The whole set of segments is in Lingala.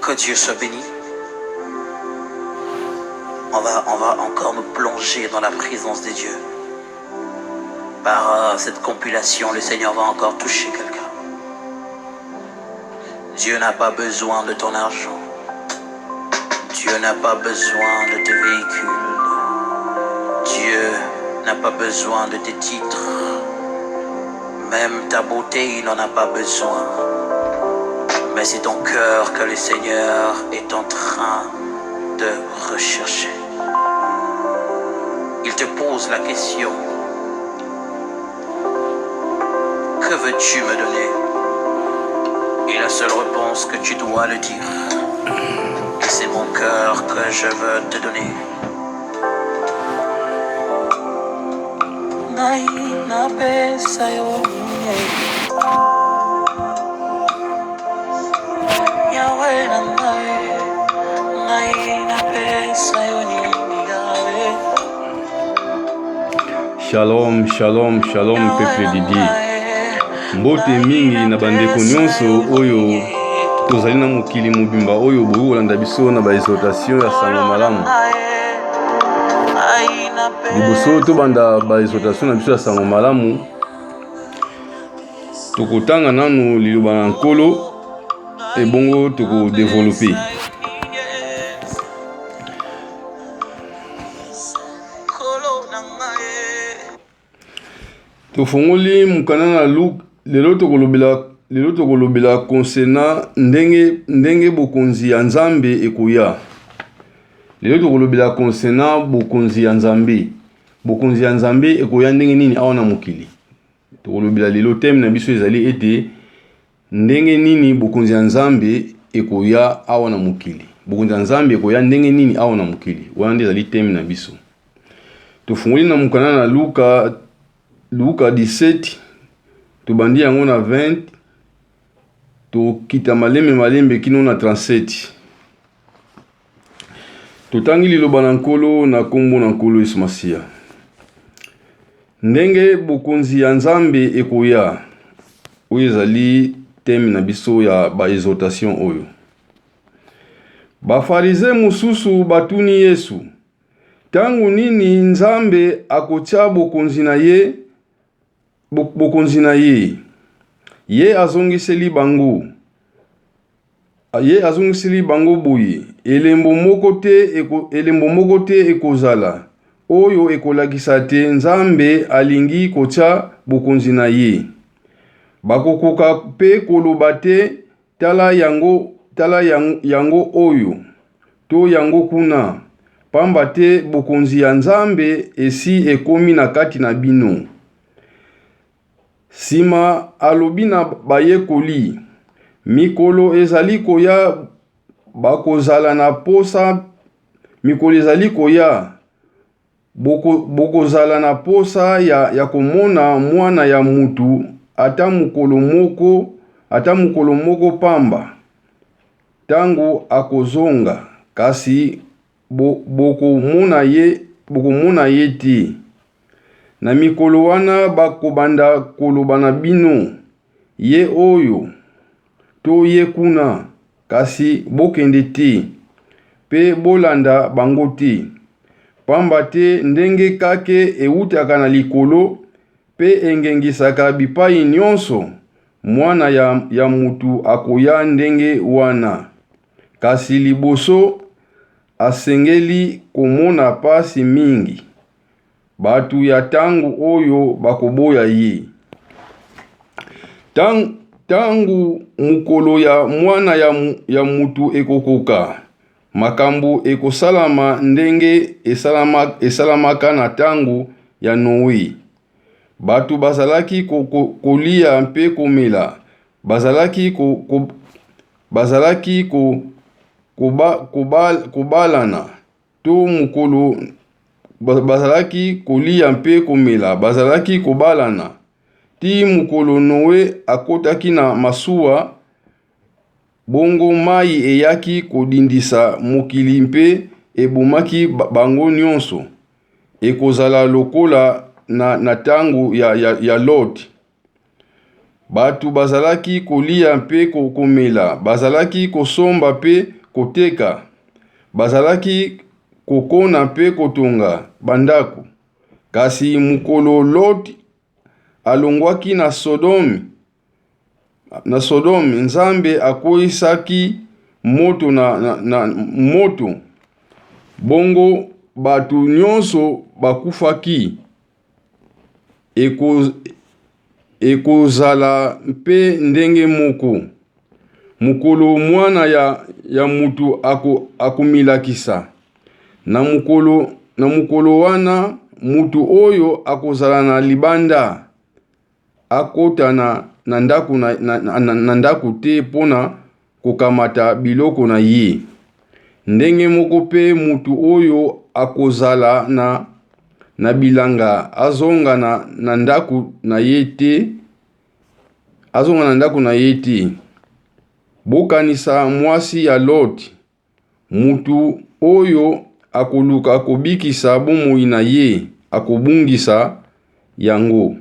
Que Dieu soit béni. On va encore nous plonger dans la présence de Dieu. Par cette compilation, le Seigneur va encore toucher quelqu'un. Dieu n'a pas besoin de ton argent. Dieu n'a pas besoin de tes véhicules. Dieu n'a pas besoin de tes titres. Même ta beauté, il n'en a pas besoin. Mais c'est ton cœur que le Seigneur est en train de rechercher. Il te pose la question: que veux-tu me donner? Et la seule réponse que tu dois le dire: c'est mon cœur que je veux te donner. Shalom, shalom, shalom, peuple de Dieu. Mbote mingi na bandeko nyonso oyo tozali na mokili mobimba oyo bokolanda biso na ba exhortation ya sango malamu. Liboso tobanda ba exhortation na biso ya sango malamu, tokotanga nanu liloba na nkolo ebongo tokodevelope. Tofongoli mukana na Luke lelo tokolobela concernant ndenge bokonzi ya Nzambe ekoya. Lelo tokolobela concernant bokonzi ya Nzambe. Bokonzi ya Nzambe ekoya ndenge nini awa na mokili. Tokolobela lelo thème na biso ezali ete ndenge nini bokonzi ya Nzambe ekoya awa na mokili. Bokonzi ya Nzambe ekoya ndenge nini awa na mokili. Wana nde ezali thème na biso. Tofongoli na mukana na Luka 17, tobandi yango na 20, tokita malembe kino na 37. Totangi liloba na nkolo na kombo na nkolo Yesu Masiya. Ndenge bokonzi ya Nzambe ekoya, oyo ezali thème na biso ya ba exhortation oyo. Bafarize mususu batuni Yesu: tangu nini Nzambe akotia bokonzi na ye? Ye azongiseli bango boye: elembo moko te ekozala oyo ekolakisa te Nzambe alingi kotia bokonzi na ye. Bakokoka pe koloba te tala yango oyo to yango kuna, pamba te bokonzi ya Nzambe esi ekomi na kati na bino. Sima alobi na bayekoli: mikolo ezali koya bakozala na posa, mikolo ezali koya bokozala na posa ya komona mwana ya mutu ata mukolo moko pamba tango akozonga, kasi bokomona ye te. Na mikolo wana bakobanda koloba na bino: ye oyo to ye kuna, kasi bokende te pe bolanda bango te. Pamba te ndenge kake eutaka na likolo pe engengisaka bipai nyonso, mwana ya mutu akoya ndenge wana. Kasi liboso asengeli komona pasi mingi batu ya tangu oyo bakoboya ye. Tangu mukolo ya mwana ya mutu ekokoka, makambo ekosalama ndenge esalamaka na tangu ya Noe. Batu bazalaki kolia mpe komela, bazalaki kobalana to mukolo bazalaki kolia mpe komela, bazalaki kobalana ti mukolo Noe akotaki na masuwa, bongo mai eyaki kodindisa mokili mpe ebomaki bango nyonso. Ekozala lokola na tango ya Lot. Batu bazalaki kolia mpe kokomela, bazalaki kosomba mpe koteka, bazalaki kokona mpe kotonga bandako. Kasi mukolo Loti alongwaki na Sodomi, Nzambe akoisaki moto na moto, bongo batu nyonso bakufaki. Ekozala mpe ndenge moko mukolo mwana ya mutu akumilakisa. Na mukolo wana mutu oyo akozala na libanda akota na ndaku te pona kokamata biloko na ye. Ndenge moko pe mutu oyo akozala na bilanga azonga na ndaku na ye te. Bokanisa mwasi ya Loti, mutu oyo akoluka kobikisa bomoi na ye akobungisa yango.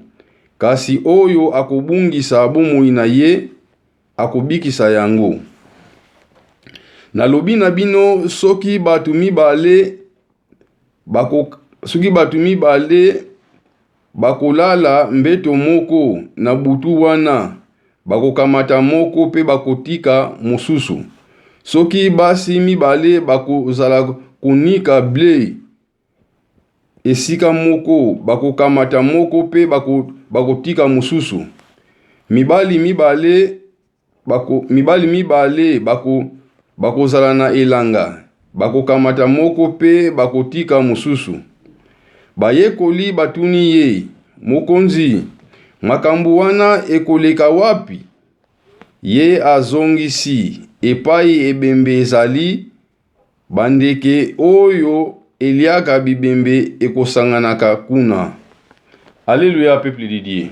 Kasi oyo akobungisa bomoi na ye akobikisa yango. Nalobi na bino soki batu mibale bakolala mbeto moko na butu wana, bakokamata moko pe bakotika mosusu. Soki basi mibale bakozala konika ble esika moko, bakokamata moko pe bakotika mosusu. Mibali mibale bakozala na elanga, bakokamata moko pe bakotika mosusu. Bayekoli batuni ye, mokonzi, makambo wana ekoleka wapi? Ye azongisi, epai ebembe ezali, bandeke oyo eliaka bibembe ekosanganaka kuna. Alléluia, peuple de Dieu.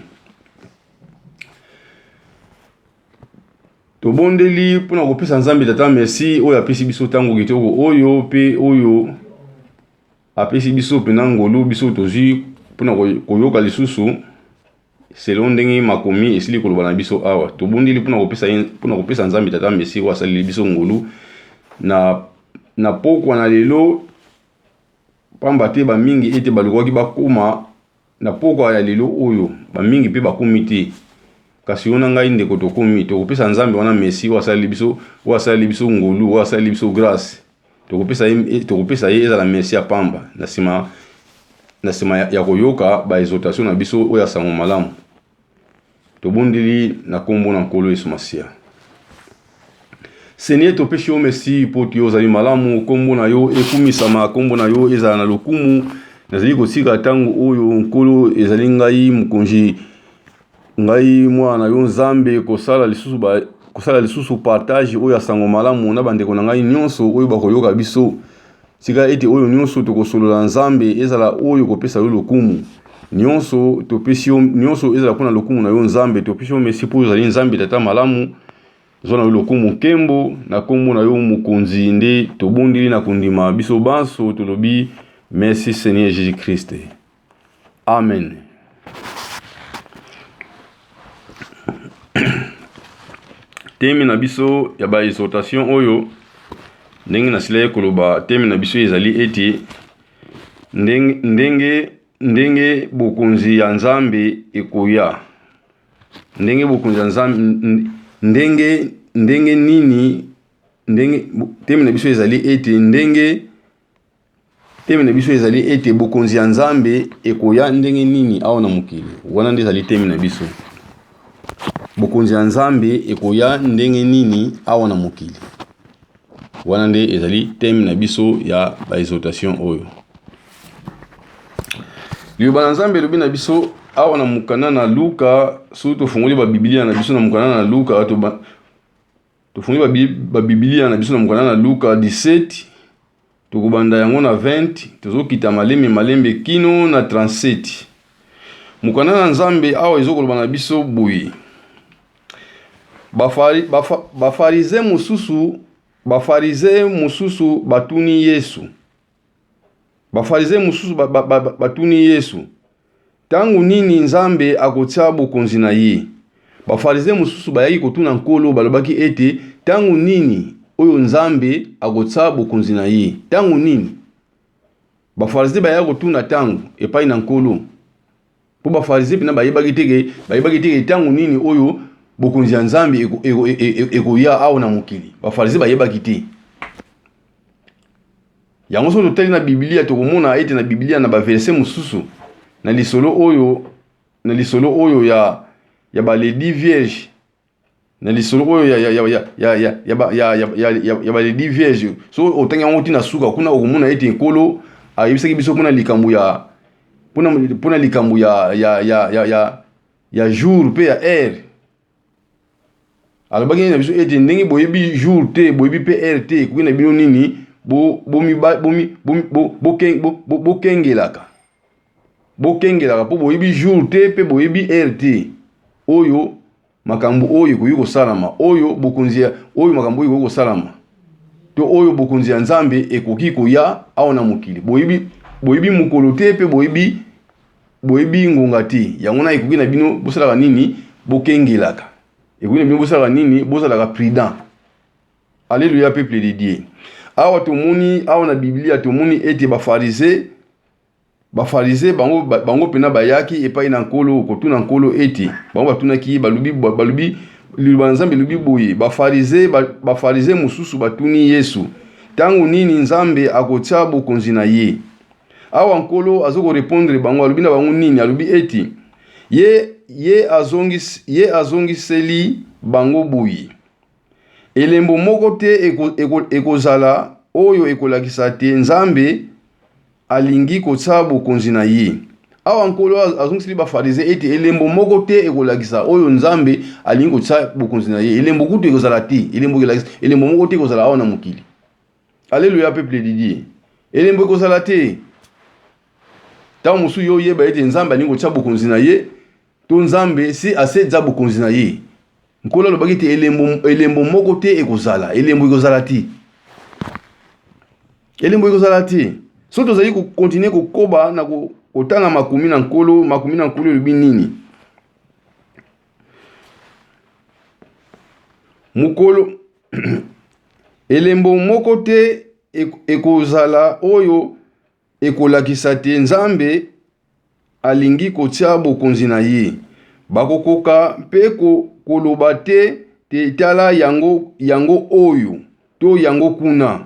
Tobondeli pona kopesa Nzambe tata merci oyo apesi biso tango kitoko oyo pe oyo apesi biso pena ngolu biso tozi pona koyoka lisusu selon ndenge makomi esili koloba na biso awa. Tobondeli pona kopesa Nzambe tata merci oyo asali biso ngolu na pokwa na lelo pamba te bamingi ete balukaki bakoma na pokwa ya lelo oyo bamingi pe bakomi te. Kasi ona ngai ndeko tokomi tokopesa Nzambe wana merci wasali biso ngolu wasali biso grâce tokopesa ye ezala merci ya pamba na sima ya koyoka ba exhortation na biso oya sango malamu. Tobondeli na kombo na Nkolo Yesu Masia. Seigneur topesi yo merci poti ozali malamu, kombo na yo ekumisama, kombo na yo ezala na lokumu. Nazali kotika tango oyo Nkolo ezali ngai mukonzi ngai mwana yo Nzambe kosala lisusu partage oyo ya sango malamu na bandeko na ngai nyonso oyo bakoyoka biso. Sika ete oyo nyonso tokosolola Nzambe ezala oyo kopesa yo lokumu. Nyonso topesi yo nyonso ezala pona lokumu na yo Nzambe. Topesi yo merci po ezali Nzambe tata malamu. Zona yo lokumu kembo na kombo na yo mukonzi nde tobondeli na kondima biso banso tolobi merci Seigneur Jésus-Christ. Amen. Temi na biso ya ba exhortation oyo ndenge na sila koloba temi na biso ezali eti ndenge bokonzi ya Nzambe ekoya. Ndenge bokonzi ya Nzambe ndenge nini temi na biso ezali eti temi na biso ezali eti bokonzi ya Nzambe ekoya ndenge nini awa na mokili. Wana nde ezali temi na biso. Bokonzi ya Nzambe ekoya ndenge nini awa na mokili. Wana nde ezali temi na biso ya ba exhortation oyo. Liyoba na Nzambe lobi na biso awa na mukana na Luka, so tofungoli ba Biblia na biso na mukana na Luka tofungoli ba Biblia na biso na mukana na Luka 17 tokobanda yango na 20 tozokita malembe kino na 37. Mukana na Nzambe awa ezokoloba na biso boye. Bafarize mususu batuni Yesu. Bafarize mususu batuni Yesu. Tangu nini Nzambe akotia bokonzi na ye? Bafarisé mususu bayaki kotuna nkolo balobaki ete tangu nini oyo nzambe akotsa bokonzi na ye. Tangu nini? Bafarisé bayaki kotuna tangu epai na nkolo. Po bafarisé pina bayebaki teke tangu nini oyo bokonzi ya nzambe ekoya awo na mokili. Bafarisé bayebaki te. Yango so totali na Biblia tokomona ete na Biblia na ba verset mususu na lisolo oyo ya ba les 10 vierges, na lisolo oyo ya ba les 10 vierges. So otangi yango tina suka kuna okomona ete nkolo ayebisaki biso pona likambo ya jour pe ya heure. Alobaki na biso ete ndenge boyebi jour te boyebi pe heure te kuki na bino nini bokengelaka po boyebi jour te pe boyebi heure te. Oyo makambo oyo koyi kosalama, oyo bokonzi oyo makambo oyo koyi kosalama to oyo bokonzi ya nzambe ekoki koya awo na mokili. Boyebi mokolo te pe boyebi ngonga te. Yango na ekoki na bino bosalaka nini bokengelaka, ekoki na bino bosalaka nini bosalaka prudent. Alléluia, peuple de Dieu. Awa tomoni awa na Biblia tomoni ete bafarisé bango pena bayaki epai na nkolo kotuna nkolo ete bango batunaki balubi nzambe lubi boye. Bafarisé mususu batuni Yesu tangu nini nzambe akotsa bokonzi na ye. Awa nkolo azoko répondre bango alubi na bango nini, alubi ete ye azongiseli bango boye. Elembo moko te ekozala oyo ekolakisa te nzambe alingi kotsa bokonzi na ye. Awa nkolo azongiseli bafarisé ete elembo moko te ekolakisa oyo nzambe alingi kotsa bokonzi na ye. Elembo kutu ekozala te, elembo moko te ekozala awa na mokili. Alléluia, peuple de Dieu. Elembo ekozala te. Tango musu yo yeba ete nzambe alingi kotsa bokonzi na ye to nzambe si asetsa bokonzi na ye. Nkolo alobaki te elembo moko te ekozala, elembo ekozala te. Elembo ekozala te. So tozali continuer kokoba na kotanga makumi na nkolo elobi nini? Mukolo elembo moko te ekozala oyo ekolakisa te nzambe alingi kotsa bokonzi na ye. Bakokoka mpe koloba te tala yango oyo to yango kuna.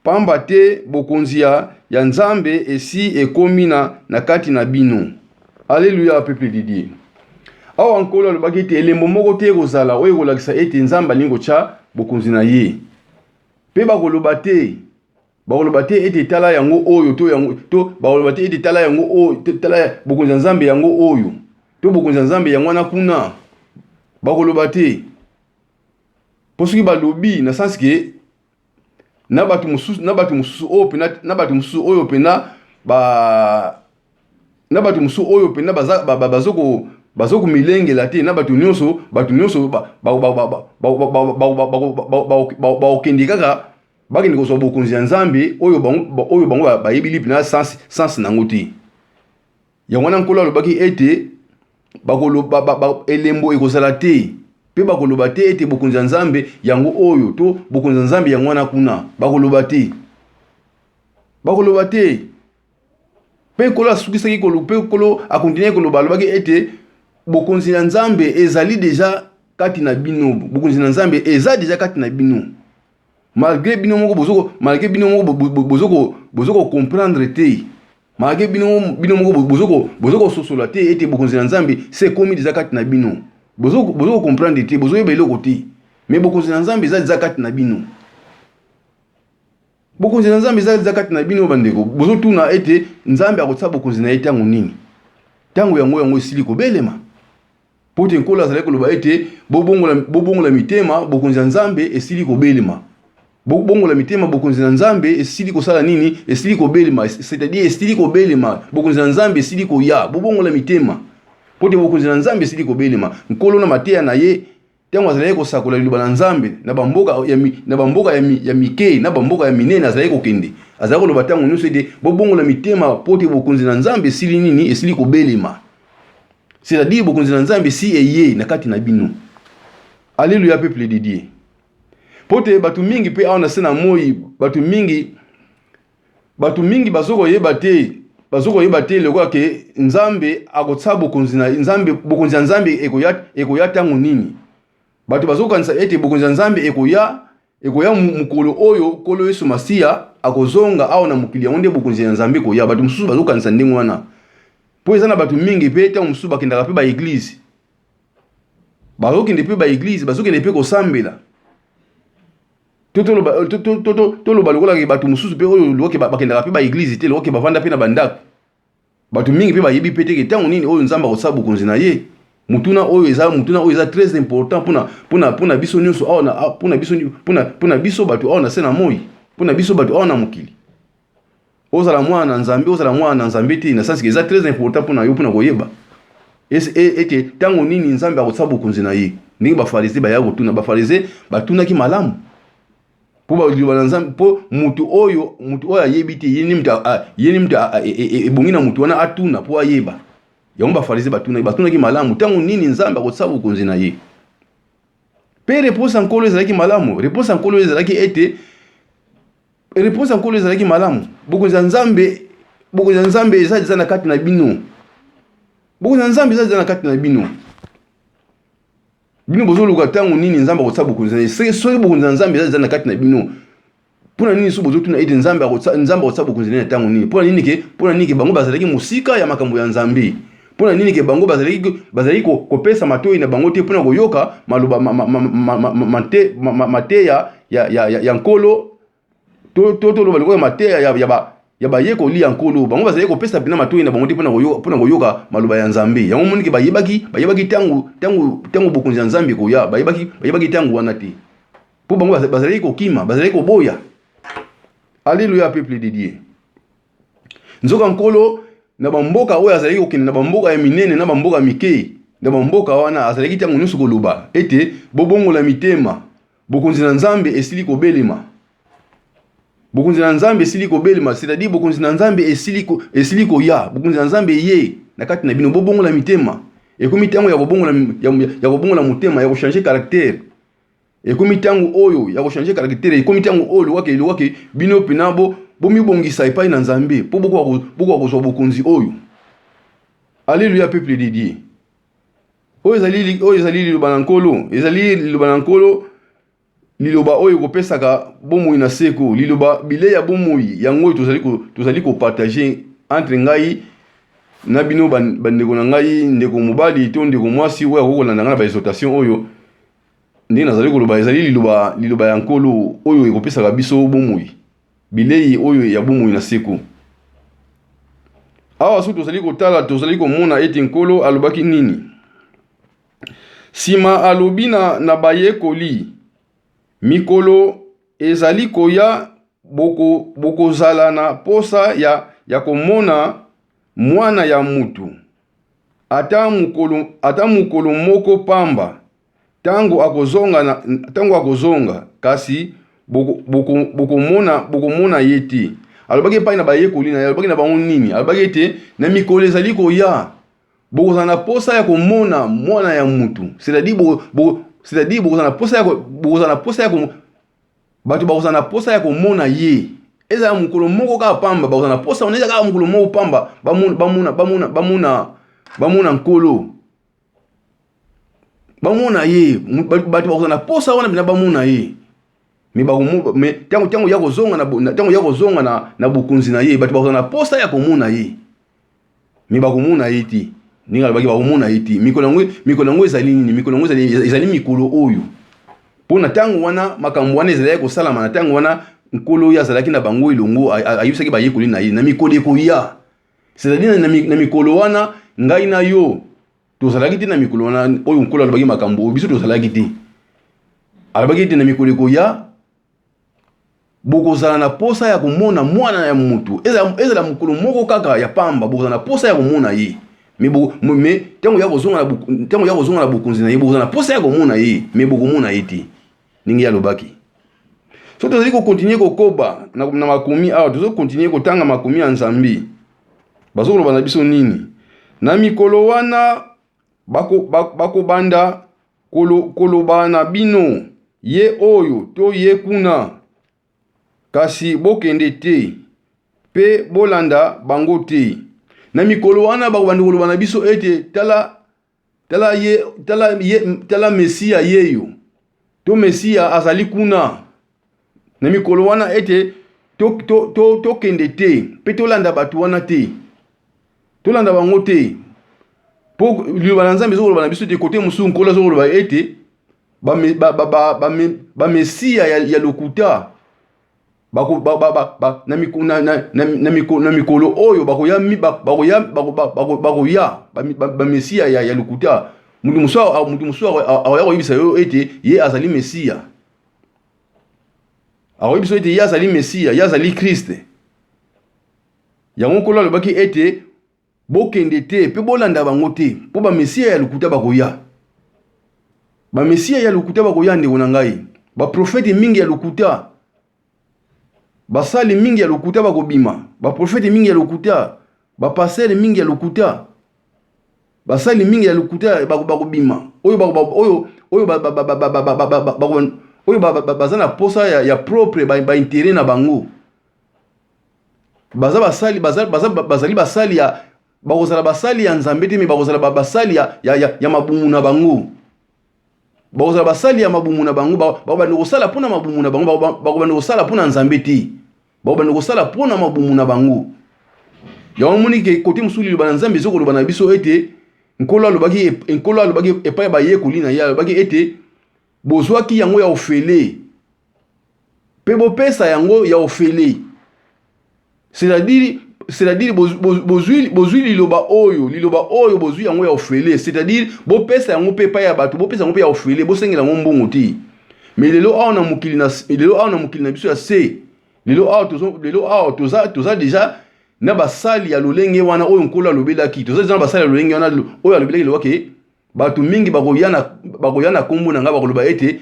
Pamba te bokonzi ya nzambe esi ekomi na kati na bino. Alléluia, peuple de Dieu. Awa nkolo alobaki ete elembo moko te ekozala oyo ekolakisa ete nzambe alingi kotsa bokonzi na ye. Pe bakoloba te ete tala yango oyo to bakoloba te ete tala yango oyo tala bokonzi ya nzambe yango oyo to bokonzi ya nzambe yango wana kuna. Bakoloba te. Posoki balobi na sens ke na batu mususu oyo pena bazoko milengela te. Na batu nyonso baokende kaka bakende kozwa bokonzi ya nzambe oyo bango bayebili pena sens nango te. Yango wana nkolo alobaki ete elembo ekozala te. Pe bakoloba te ete bokonzi ya nzambe yango oyo to bokonzi ya nzambe yango wana kuna. Bakoloba te. Pe kolo asukisaki pe kolo akontinue koloba alobaki ete bokonzi ya nzambe ezali deja kati na bino. Bokonzi ya nzambe eza deja kati na bino. Malgré bino moko bozoko comprendre te. Malgré bino moko bozoko sosola te ete bokonzi ya nzambe se komi deja kati na bino. Bozoko comprendre te, bozoyeba eloko te. Mais bokonzi ya nzambe eza deja kati na bino. Bokonzi ya nzambe eza deja kati na bino bandeko. Bozotuna ete nzambe akotsa bokonzi na ye tango nini? Tango yango esili kobelema. Pote nkolo azali koloba ete bobongola mitema bokonzi ya nzambe esili kobelema. Bobongola mitema bokonzi ya nzambe esili kosala nini? Esili kobelema. C'est-à-dire esili kobelema. Bokonzi ya nzambe esili koya. Bobongola mitema. Pote bokonzi ya nzambe esili kobelema. Nkolo na mateya na ye tango azali kosakola liloba na nzambe na bamboka ya mike na bamboka ya minene azali kokende. Azali koloba tango nyonso ete bobongola mitema pote bokonzi na nzambe esili nini? Esili kobelema. c'est-à-dire bokonzi na nzambe si eye na kati na bino. Alléluia peuple de Dieu. Pote batu mingi pe aona sena moi batu mingi bazoko yeba te loko ke nzambe akotsa bokonzi na nzambe bokonzi ya nzambe ekoya tango nini. Batu bazoko kanisa ete bokonzi ya nzambe ekoya mukolo oyo kolo Yesu Masia akozonga aona mukili ya onde bokonzi ya nzambe koya. Batu mususu bazoko kanisa ndenge wana. Po ezana batu mingi pe tango mususu bakendaka pe ba église. Bazokende pe ba église, bazokende pe kosambela. Tolo balokola ke batu mususu pe oyo loke bakendaka pe ba église te loke bavanda pe na bandako. Batu mingi pe bayebi pe te ke tango nini oyo nzamba kosaba bokonzi na ye. Mutuna oyo eza très important pona biso nyonso aona pona biso batu aona sena moi, pona biso batu aona mukili. Ozala mwana na nzambe te na sens que eza très important pona yo pona koyeba. Ete tango nini nzambe akosaba bokonzi na ye. Ndenge ba pharisé baya kotuna ba pharisé batuna ki malamu. Po mutu oyo ayebi te yeni mtu ebongi na mutu wana atuna po ayeba. Yango ba pharisé batuna ki malamu tango nini nzambe akosaba bokonzi na ye. Pe réponse nkolo ezalaki malamu. Réponse nkolo ezalaki ete réponse nkolo ezalaki malamu. Bokonzi ya nzambe eza na kati na bino. Bokonzi ya nzambe eza na kati na bino. Bino bozoluka tango nini nzambe akosaba bokonzi na ye. Soki bokonzi ya nzambe eza na kati na bino. Pona nini so bozotuna ete nzambe akosaba bokonzi na ye tango nini? Pona nini ke bango bazalaki musika ya makambo ya nzambe. Pona nini ke bango bazalaki kopesa matoi na bango te pona koyoka maloba mateya ya nkolo to loba lokola mateya ya bayekoli ya nkolo. Bango bazalaki kopesa pina matoi na bango te pona koyoka maloba ya nzambe. Yango moni ke bayebaki tango bokonzi ya nzambe koya, bayebaki tango wana te. Po bango bazalaki kokima, bazalaki koboya. Alléluia peuple de Dieu. Nzoka nkolo na bamboka oyo azalaki kokende na bamboka ya minene na bamboka mikei. Na bamboka wana azalaki tango nyonso koloba ete bobongola mitema. Bokonzi na nzambe esili kobelema. Bokonzi na nzambe esili kobelema, c'est-à-dire bokonzi na nzambe esili koya. Bokonzi na nzambe ye na kati na bino bobongola mitema. Ekomi tango ya kobongola mutema ya kochanger caractère. Ekomi tango oyo ya kochanger caractère, ekomi tango oyo wake bino pinabo bomibongisa epai na nzambe po boko kozwa bokonzi oyo. Alléluia peuple de Dieu. Oyo ezali liloba na nkolo, ezali liloba na nkolo, liloba oyo kopesaka bomoi na seko, liloba bileya bomoi yango tozali ko partager entre ngai na bino bandeko na ngai, ndeko mobali to ndeko mwasi oyo akokolanda na ba exhortation oyo. Ndenge nazali koloba ezali liloba ya nkolo oyo ekopesaka biso bomoi. Bilei oyo ya bomoi na seko. Awa so tozali komona ete nkolo alobaki nini? Sima alobi na bayekoli, mikolo ezali koya bokozala na posa ya komona mwana ya mutu. Ata mukolo moko pamba tango akozonga kasi bokomona yeti. Alobaki epai na bayekoli na ye, alobaki na bango nini? Alobaki ete na mikolo ezali koya bokozala na posa ya komona mwana ya mutu. C'est-à-dire bokozala na posa ya komona ye. Eza mukolo moko ka pamba bokozala na posa, oneza ka mukolo moko pamba bamuna nkolo. Bamuna ye, batu bakozala na posa wana bina bamuna ye. Me tango ya kozonga na bokonzi na ye, batu bakozala na posa ya komona ye. Me bakomona ye ti. Ninga alobaki bakomona ye ti. Mikolo yango ezali nini? Mikolo yango ezali mikolo oyo. Pona tango wana makambo wana ezali kosalama na tango wana nkolo oyo azalaki na bango elongo ayibisaki bayekoli na ye na mikolo ekoya. C'est-à-dire na mikolo wana ngai na yo tozalaki te na mikolo wana oyo nkolo alobaki makambo oyo biso tozalaki te. Alobaki te na mikolo ekoya bokozala na posa ya komona mwana ya mutu. Ezala mukolo moko kaka ya pamba bokozala na posa ya komona ye. Me tango ya kozonga na bokonzi na ye bokozala na posa ya komona ye. Me bokomona ye te. Ningi alobaki. So tozali ko continuer kokoba na makomi awa tozo continuer kotanga makomi ya Nzambe. Bazokoloba na biso nini? Na mikolo wana bako banda koloba na bino ye oyo to ye kuna, kasi bokende te pe bolanda bango te. Na mikolo wana bakobanda koloba na biso ete tala Mesia yeyo, to Mesia azali kuna. Na mikolo wana ete to kende te pe tolanda batu wana te, tolanda bango te. Po liloba na Nzambe ezokoloba na biso te kote mosusu nkolo azokoloba ete ba Mesia ya lokuta na mikolo oyo bakoya ba Mesia ya lokuta. Mutu musu akoya koyebisa yo ete ye azali Mesia. Akoyebisa ete ye azali Mesia, ye azali Kriste. Yango nkolo alobaki ete bokende te pe bolanda bango te, po ba Mesia ya lokuta bakoya. Ba Mesia ya lokuta bakoya ndeko na ngai. Ba profete mingi ya lokuta, basali mingi ya lokuta bakobima. Ba profete mingi ya lokuta, ba pasteur mingi ya lokuta, basali mingi ya lokuta bakobima. Oyo bazana posa ya propre ba intérêt na bango. Bazali basali ya bakozala basali ya Nzambe te, me bakozala basali ya mabumu na bango. Bakozala basali ya mabumu na bango, bakobanda kosala pona mabumu na bango, bakobanda kosala pona Nzambe te. Bakobanda kosala pona mabumu na bango. Ya moni ke kote musuli liloba na Nzambe ezokoloba na biso ete nkolo alobaki epai bayekoli na ye, alobaki ete bozwaki yango ya ofele pe bopesa yango ya ofele. C'est-à-dire bozwi liloba oyo bozwi yango ya ofele, c'est-à-dire bopesa yango pe pa ya bato, bopesa yango pe ya ofele, bosengela yango mbongo te. Mais lelo awa na mokili na biso ya se, lelo awa toza déjà na basali ya lolenge wana oyo nkolo alobelaki. Toza déjà na basali ya lolenge wana oyo alobelaki lobake bato mingi bakoya na kombo na nga bakoloba ete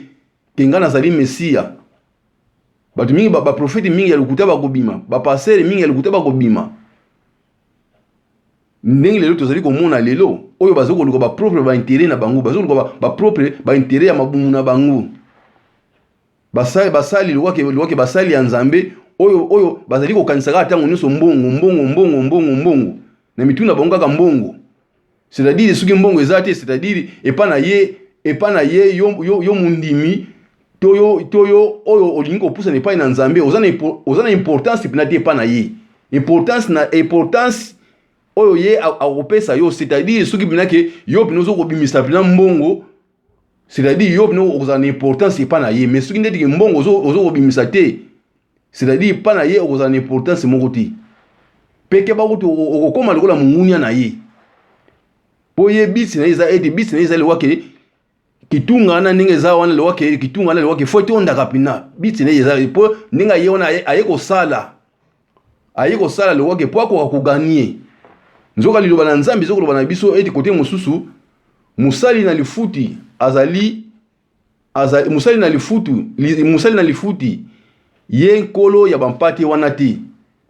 kenga nazali Mesia. Bato mingi ba profete mingi ya lokuta bakobima, ba pasteur mingi ya lokuta bakobima. Ndenge lelo tozali komona lelo oyo bazokoluka ba propre ba intérêt na bango, bazokoluka ba propre ba intérêt ya mabumu na bango. Basali lwake basali ya Nzambe oyo bazali kokanisaka tango nyonso mbongo na mituna bango kaka mbongo. C'est-à-dire soki mbongo ezate, c'est-à-dire epana ye yo mundimi toyo oyo olingi kopusa nepai na Nzambe, oza na importance pina te epana ye. Importance oyo ye akopesa yo, c'est-à-dire soki pina ke yo pina ozokobimisa pina mbongo, c'est-à-dire yo pina oza na importance epana ye. Mais soki ndeti ke mbongo ozokobimisa te, c'est-à-dire epana ye oza na importance moko te. Peke bakuti okokoma lokola mungunia na ye. Po ye bisi na iza ete bisi na iza lewake kitunga na ndenge za wana lewake kitunga na lewake fote ondaka pina bisi na iza po ndinga ye wana ayeko sala lewake po ako gagner. Nzoka liloba na Nzambe zokoloba na biso ete kote mosusu musali na lifuti musali na lifuti ye nkolo ya bampate wana te.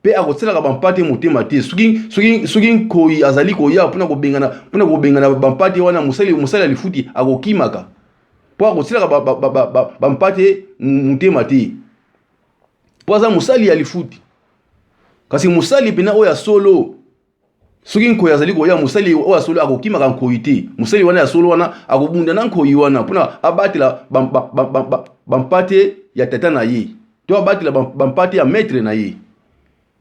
Pe akotselaka bampate motema te. Soki nkoi azali koya pona kobengana bampate wana musali alifuti akokimaka. Po akotselaka bampate motema te. Po aza musali alifuti. Kasi musali pena oya solo. Soki nkoi azali koya musali oya solo akokimaka nkoi te. Musali wana ya solo wana akobunda na nkoi wana pona abatela bampate ya tata na ye. To abatela bampate ya maître na ye.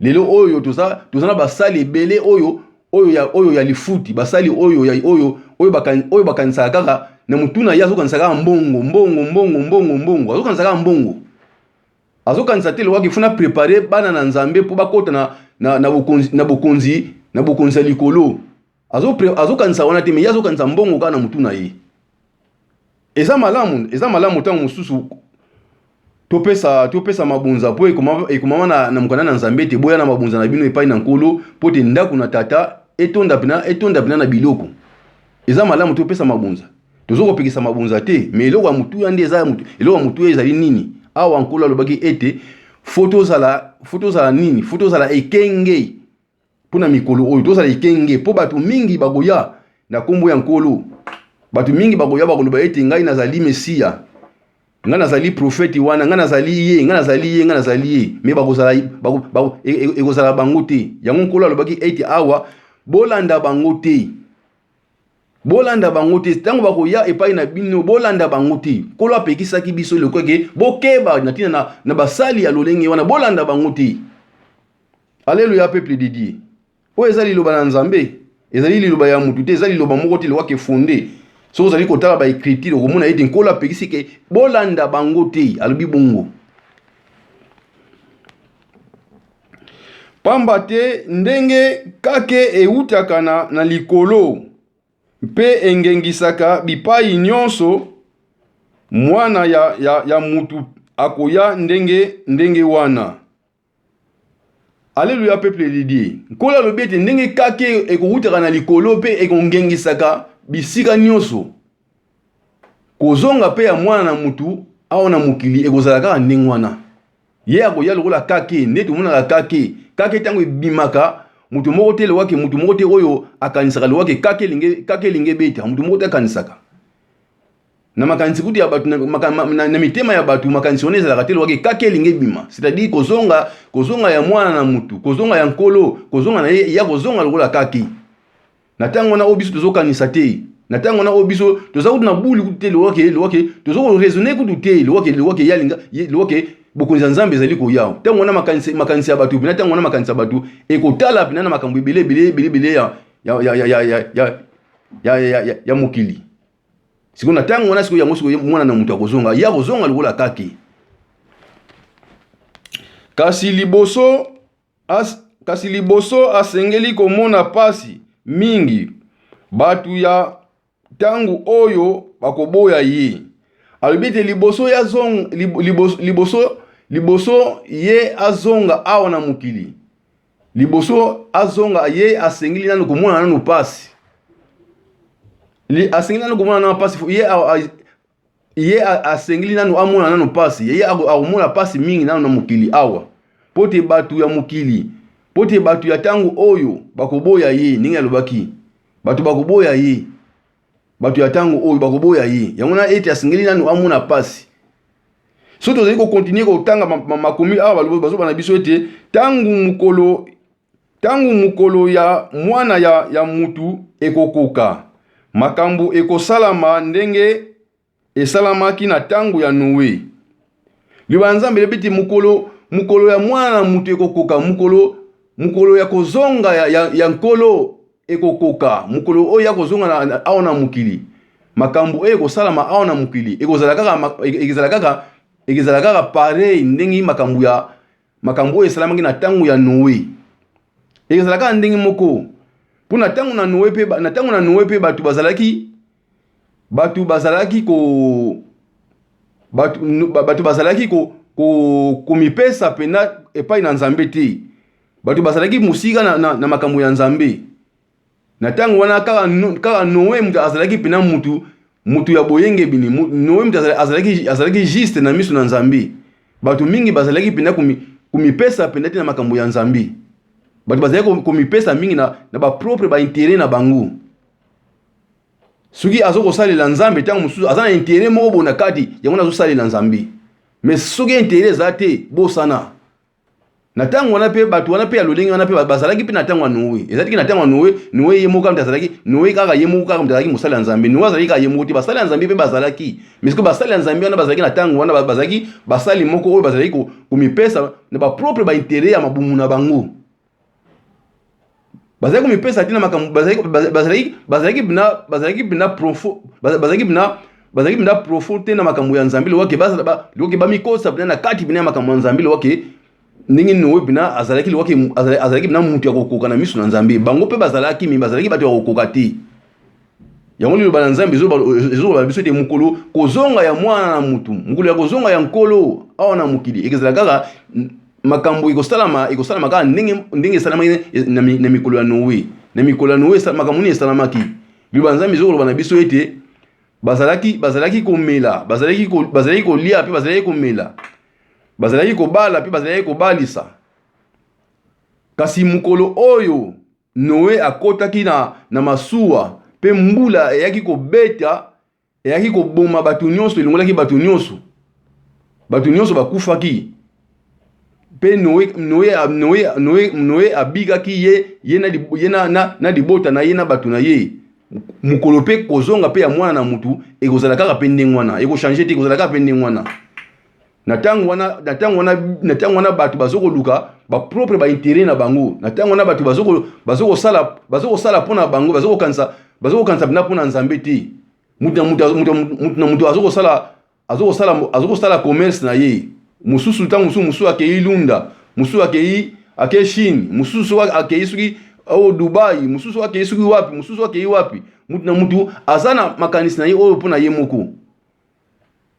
Lelo oyo toza na basali ebele oyo ya lifuti, basali oyo bakanisaka kaka na mutuna ya azokanisaka mbongo azokanisaka mbongo. Azokanisa te lewaki funa préparer bana na Nzambe po bakota na bokonzi ya likolo. Azokanisa wana te, me ya azokanisa mbongo kaka na mutuna ye. Eza malamu tango mosusu topesa mabunza po ekomama na mukana na Nzambe te boya na mabunza na bino epai na nkolo po te ndako na tata etonda pina na biloko. Eza malamu topesa mabunza. Tozokopekisa mabunza te, me eloko ya mutu ya nde eza mutu. Eloko ya mutu ezali nini? Awa nkolo alobaki ete foto zala nini? Foto zala ekenge pona mikolo oyo tozala ekenge po bato mingi bagoya na kombo ya nkolo Batu mingi bakoya bakoloba ete ngai nazali Mesia, ngai nazali prophète wana, ngai nazali ye, mais bakozala ekozala bango te. Yango nkolo alobaki ete awa bolanda bango te. Bolanda bango te, tango bakoya epai na bino bolanda bango te. Nkolo apekisaki biso lekweke bokeba na tina na basali ya lolenge wana, bolanda bango te. Alléluia peuple de Dieu. O ezali liloba na Nzambe, ezali liloba ya mutu te, ezali liloba moko te lewake fondé. So ozali kotala ba écriture okomona ete nkolo apekisi ke bolanda bango te, alobi bongo. Pamba te ndenge kake eutaka na likolo mpe engengisaka bipai nyonso, mwana ya mutu akoya ndenge wana. Alléluia peuple de Dieu. Nkolo alobi ete ndenge kake ekoutaka na likolo mpe ekongengisaka bisika nyonso, kozonga pe ya mwana na mutu awa na mokili ekozala kaka ndenge wana. Ye akoya lokola kake, nde tomonaka kake tango ebimaka, mutu moko te lewake, mutu moko te oyo akanisaka lewake kake linge beta, mutu moko te akanisaka. Na makanisi kuti ya batu na mitema ya batu makanisi one ezalaka te lewake kake linge bima. C'est-à-dire kozonga ya mwana na mutu, kozonga ya nkolo, kozonga na ye ya kozonga lokola kake. Na tango na obiso tozokanisa te. Na tango na obiso tozakutu na buli kuti te lewake tozoko raisonner kuti te lewake yalinga lewake bokonzi ya Nzambe ezali koya. Tango na makanisi ya batu bina, tango na makanisi ya batu ekotala bina na makambo ebele ya mokili. Siko na tango na siko yango siko mwana na mutu akozonga ya kozonga lokola kake. Kasi liboso asengeli komona pasi mingi batu ya tangu oyo bakoboya ye. Alobite liboso ye azonga awa na mokili. Liboso azonga ye asengeli nanu komona nanu pasi. Asengeli nanu komona nanu pasi ye asengeli nanu amona nanu pasi. Ye akomona pasi mingi nanu na mokili awa. Pote batu ya mokili, pote batu ya tangu oyo bakoboya ye, ninga alobaki. Batu bakoboya ye. Batu ya tangu oyo bakoboya ye. Yangona ete asengeli nanu amona pasi. So tozali ko continuer ko tanga makomi awa bazoba na biso ete tangu mukolo ya mwana ya mutu ekokoka, makambo ekosalama ndenge esalamaki na tangu ya Noe. Liba Nzambe lebiti mukolo ya mwana na mutu ekokoka, mukolo ya kozonga ya nkolo ekokoka, mukolo oyo ya kozonga awa na mukili, makambo oyo ekosalama awa na mukili ekozala kaka pareil ndenge makambo oyo esalamaki na tangu ya Noe. Ekozala kaka ndenge moko. Puna tangu na Noe pe batu bazalaki komipesa pena epai na Nzambe te. Batu bazalaki musika na makambo ya Nzambe. Na tangu wana kaka Noe mutu azalaki pena mutu ya boyenge bini. Noe mutu azalaki juste na miso na Nzambe. Batu mingi bazalaki pena komipesa pena te na makambo ya Nzambe. Batu bazalaki komipesa mingi na ba propre ba intérêt na bango. Soki azoko salela Nzambe tango mususu azana intérêt moko bona kati yango nazo salela Nzambe. Mais soki intérêt zate bosana. Na tango wana pe batu wana pe ya lolenge wana pe bazalaki pe na tango ya Noe. Ezalaki na tango ya Noe ye moko mtazalaki, Noe kaka ye moko kaka mtazalaki musala ya Nzambe. Noe azalaki ka ye moko te basala ya Nzambe pe bazalaki. Mais soki basala ya Nzambe wana bazalaki na tango wana bazalaki basali moko oyo bazalaki komipesa na ba propre ba intérêt ya mabumu na bango. Bazalaki komipesa tina makambo bazalaki bina profond te na makambo ya Nzambe lewake bamikosa bina na kati bina makambo ya Nzambe lewake ndenge Noe bina azalaki bina mutu ya kokoka na miso na Nzambe. Bango pe bazalaki batu ya kokoka te. Yango liloba na Nzambe ezoba biso te mukolo kozonga ya mwana na mutu, mukolo ya kozonga ya nkolo awa na mukili ekozala kaka makambo ekosalama kaka ndenge esalamaki na mikolo ya Noe. Na mikolo ya Noe makambo nini esalamaki. Liloba na Nzambe ezoloba na biso ete bazalaki komela, bazalaki kolia pe bazalaki komela, bazalaki kobala pe bazalaki kobalisa. Kasi mukolo oyo Noe akotaki na masuwa pe mbula eyaki kobeta eyaki koboma bato nyonso elongolaki bato nyonso bakufaki pe Noé abikaki ye na libota na ye na bato na ye mukolo pe kozonga pe ya mwana na mutu ekozala kaka pe ndenge wana ekochange te ekozala kaka pe ndenge wana na tango wana bato bazokoluka ba propre ba intérêt na bango na tango wana bato bazokosala mpona bango bazokokanisa bina mpona nzambe te mutu azokosala commerce na ye mususu tango mususu akei Lunda mususu akei Chine mususu akei suki o Dubai mususu akei suki wapi mususu akei wapi mutu azana makanisi na ye oyo mpona ye moko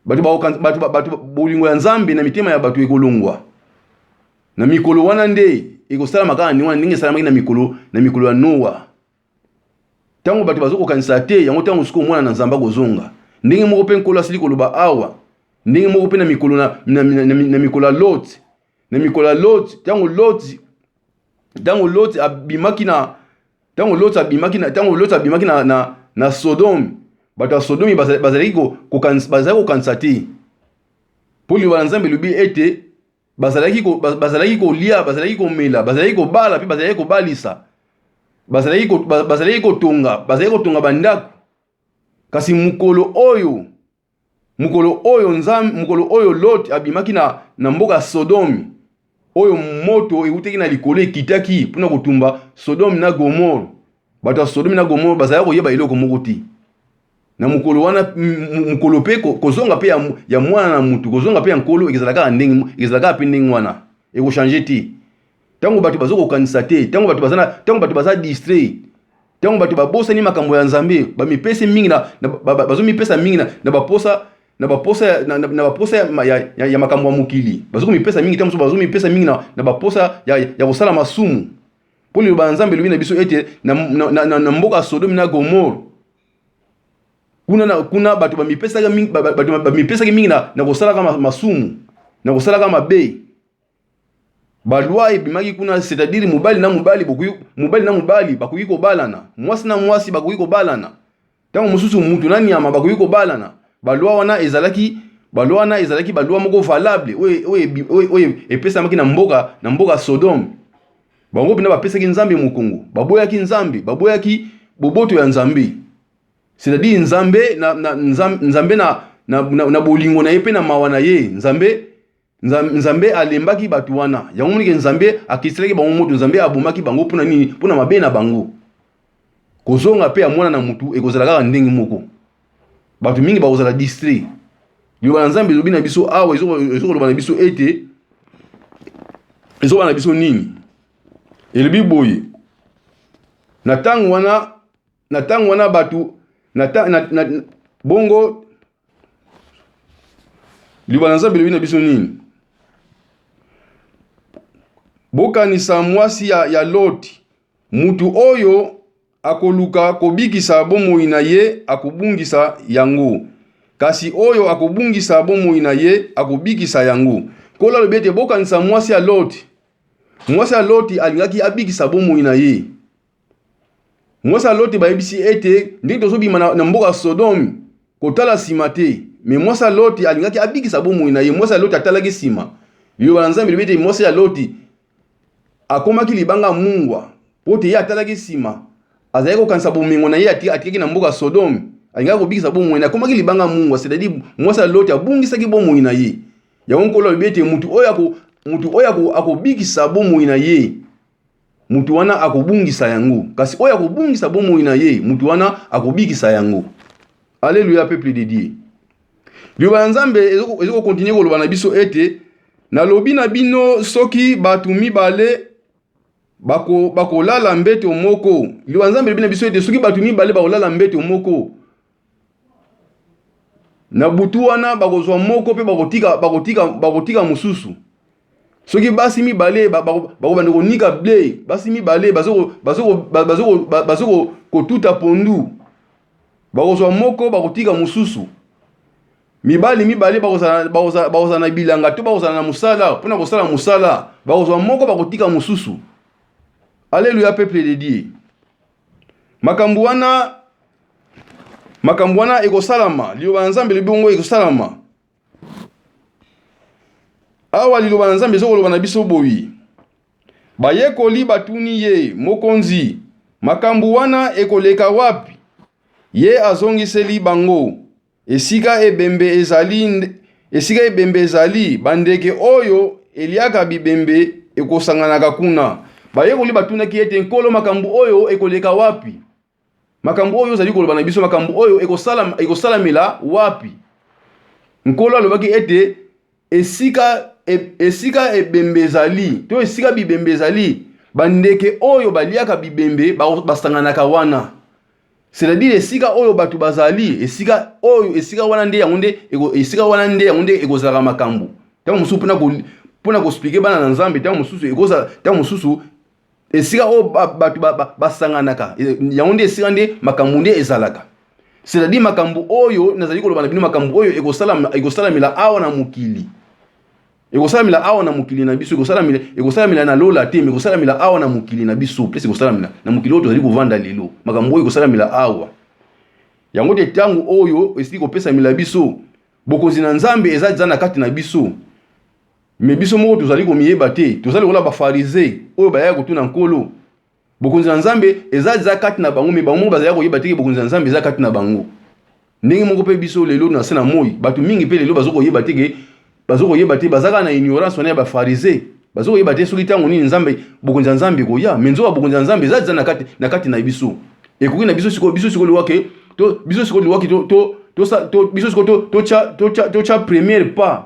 bato bolingo ya nzambe na mitema ya bato ekolongwa na mikolo wana nde ekosala makana ni wana ndenge esalamaki na mikolo ya Noa tango bato bazokokanisa te yango tango siko mwana na nzamba kozonga ndenge moko pe nkolo asili koloba awa ndenge moko pe na mikolo na mikolo ya Lot tango Lot abimaki na Sodome bato ya Sodomi bazalaki kokanisa te po liloba na Nzambe elobi ete bazalaki kolia bazalaki komela bazalaki kobala pe bazalaki kobalisa bazalaki kotonga bandako kasi mukolo oyo Lot abimaki na mboka ya Sodomi oyo moto euteki na likolo ekitaki mpona kotumba Sodomi na Gomora bato ya Sodomi na Gomora bazalaki koyeba eloko moko te na mukolo wana mukolo pe kozonga pe ya mwana na mutu kozonga pe ya nkolo ekozalaka pe ndenge wana ekochange te tango bato bazokokanisa te tango bato baza distrait tango bato babosani makambo ya Nzambe bamipese mingi bazomipesa mingi na baposa ya makambo ya mokili bazokomipesa mingi tango bazomipesa mingi na baposa ya kosala masumu po liloba na Nzambe elobi na biso ete na mboka ya Sodomi na Gomora kuna bato bamipesaki mingi na kosalaka masumu na kosalaka mabe balwa ebimaki kuna c'est-à-dire mobali na mobali bakoki kobalana mwasi na mwasi bakoki kobalana tango mosusu mutu na nyama bakoki kobalana balwa wana ezalaki balwa moko valable oyo epesamaki na mboka Sodome bango pina bapesaki Nzambe mokongo baboyaki Nzambe baboyaki boboto ya Nzambe c'est-à-dire Nzambe na bolingo na ye pe na mawa na ye Nzambe alembaki bato wana yango monike Nzambe akiselaki bango moto Nzambe abomaki bango mpona nini mpona mabe na bango kozonga pe ya mwana na mutu ekozala kaka ndenge moko bato mingi bakozala distrait liloba na Nzambe elobi na biso awa ezokoloba na biso ete ezoba na biso nini elobi boye na tango wana bato bongo liloba na Nzambe elobi na biso nini bokanisa mwasi ya Loti mutu oyo akoluka kobikisa bomoi na ye akobungisa yango kasi oyo akobungisa bomoi na ye akobikisa yango kola alobi ete bokanisa mwasi ya Loti alingaki abikisa bomoi na ye mwasi ya Loti bayebisi ete ndenge tozobima na mboka ya Sodomi kotala nsima te me mwasi ya Loti alingaki abikisa bomoi na ye mwasi ya Loti atalaki nsima liloba na Nzambe elobi ete mwasi ya Loti akomaki libanga mungwa po te ye atalaki nsima azalaki kokanisa bomengo na ye atikaki na mboka Sodome alingaki kobikisa bomoi na ye akomaki libanga mungwa c'est-à-dire mwasi ya Loti abungisaki bomoi na ye yango nkolo alobi ete mutu oyo akobikisa bomoi na ye mutu wana akobungisa yango kasi oyo akobungisa bomoi na ye mutu wana akobikisa yango Alléluia peuple de Dieu liloba na Nzambe ezokokontinue koloba na biso ete nalobi na bino soki bato mibale bakolala mbeto moko liloba na Nzambe elobi na biso ete soki bato mibale bakolala mbeto moko na butu wana bakozwa moko pe bakotika mosusu soki basi mibale bakobanda konika ble basi mibale bazoko kotuta pondu bakozwa moko bakotika mosusu mibali bakozala na bilanga to bakozala na musala mpona kosala musala bakozwa moko bakotika mosusu Alléluia peuple de Dieu makambo wana makambo wana ekosalama, liloba na Nzambe libongo ekosalama. Awa liloba na Nzambe ezokoloba na biso boyi. Bayekoli batuni ye mokonzi, makambo wana ekoleka wapi? Ye azongiseli bango, esika ebembe ezali bandeke oyo eliaka bibembe ekosanganaka kuna. Bayekoli batunaki ete nkolo makambo oyo ekoleka wapi? Makambo oyo zali koloba na biso, makambo oyo ekosalamela wapi? Nkolo alobaki ete esika ebembe ezali, to esika bibembe ezali, bandeke oyo baliaka bibembe basanganaka wana. C'est-à-dire esika oyo batu bazali, esika wana nde yango ekozala makambo. Tango mususu pona ko expliquer bana na Nzambe, tango mususu esika oyo batu basanganaka, yango nde esika nde makambo nde ezalaka. C'est-à-dire makambo oyo nazali koloba na bino, makambo oyo ekosalamela awa na mukili. Ekosalamela awa na mukili na biso, ekosalamela na lola te, mais ekosalamela awa na mukili na biso, plus ekosalamela na mukili oyo tozali kovanda lelo. Makambo oyo ekosalamela awa. Yango te tango oyo esili kopesa mila biso, bokonzi na Nzambe eza na kati na biso. Mais biso moko tozali komiyeba te, tozali kola ba farisé oyo bayaya kotuna nkolo. Bokonzi na Nzambe eza kati na bango, mais bango bazali koyeba te bokonzi na Nzambe eza kati na bango. Ndenge moko pe biso lelo na sena moi, batu mingi pe lelo bazokoyeba te bazaka na ignorance wana ya ba farisé. Bazokoyeba te soki tango nini Nzambe bokonzi na Nzambe koya, mais nzoka bokonzi na Nzambe eza na kati na biso. Ekoki na biso siko liwake to cha première pas.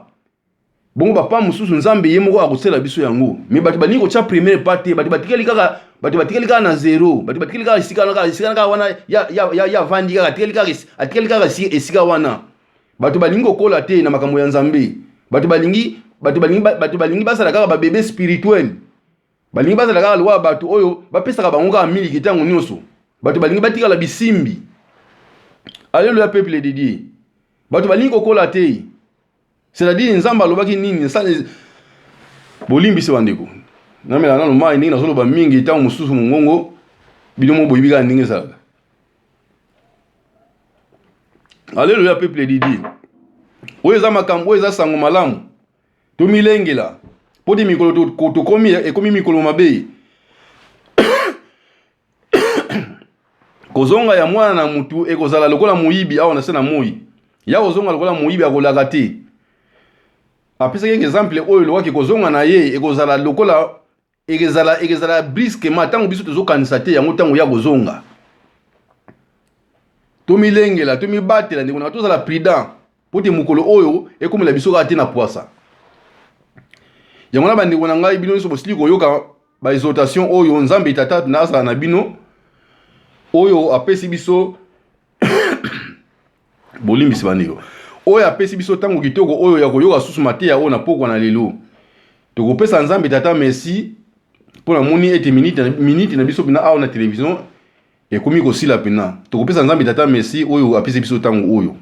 Bongo ba pa mususu Nzambe ye moko akosela biso yango. Mais batu balingi ko cha première pas te, batu batikeli kaka na zero, batu batikeli kaka esika wana ya vandi kaka atikeli kaka esika wana. Batu balingi kokola te na makambo ya Nzambe. Batu balingi basala kaka ba bébé spirituel. Balingi basala kaka lwa batu oyo bapesaka bango kaka miliki tango nyonso. Batu balingi batikala bisimbi. Alléluia peuple de Dieu. Batu balingi kokola te. C'est-à-dire Nzambe alobaki nini bolimbisi bandeko. Namela nano mai ndenge nazoloba mingi tango mususu mongongo bilomo boyibika ndenge ezalaka. Alléluia peuple de Dieu. Oyo eza makambo oyo eza sango malamu. Tomilengela. Poti mikolo tokomi ekomi mikolo mabe. Kozonga ya mwana na mutu ekozala lokola muyibi awa na sena moi. Ya kozonga lokola muyibi akolaka te. Apesa ke exemple oyo loka ke kozonga na ye ekozala lokola ekezala brusquement tango biso tozokanisa te yango tango ya kozonga. Tomilengela, tomibatela ndeko na tozala prudent. Poti mukolo oyo ekomela biso ka te na poisa. Yango na bandeko na ngai bino so bosili koyoka ba exhortation oyo Nzambe tata na azala na bino oyo apesi biso bolimbisi bandeko. Oyo apesi biso tango kitoko oyo ya koyoka susu mateya oyo na pokwa na lelo. Tokopesa Nzambe tata merci pona moni ete minute na biso bina awa na télévision ekomi kosila pena. Tokopesa Nzambe tata merci oyo apesi biso tango oyo.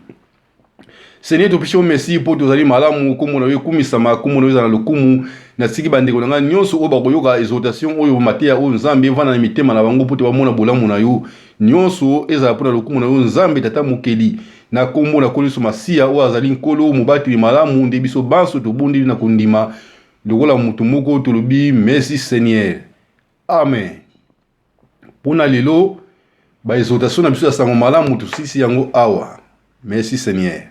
Seigneur topesho merci po tozali malamu komona we kumisama komona we za na lokumu na siki bandeko nga nyonso oyo bakoyoka exhortation oyo mateya oyo Nzambe vana na mitema na bango po te bamona bolamu na yo nyonso ezala pona lokumu na yo Nzambe tata mokeli na kombo na koliso masia oyo azali nkolo mobati malamu nde biso banso tobundi na kondima lokola mutu moko tolobi merci Seigneur. Amen. Pona lelo ba exhortation na biso ya sango malamu tosisi yango awa. Merci Seigneur.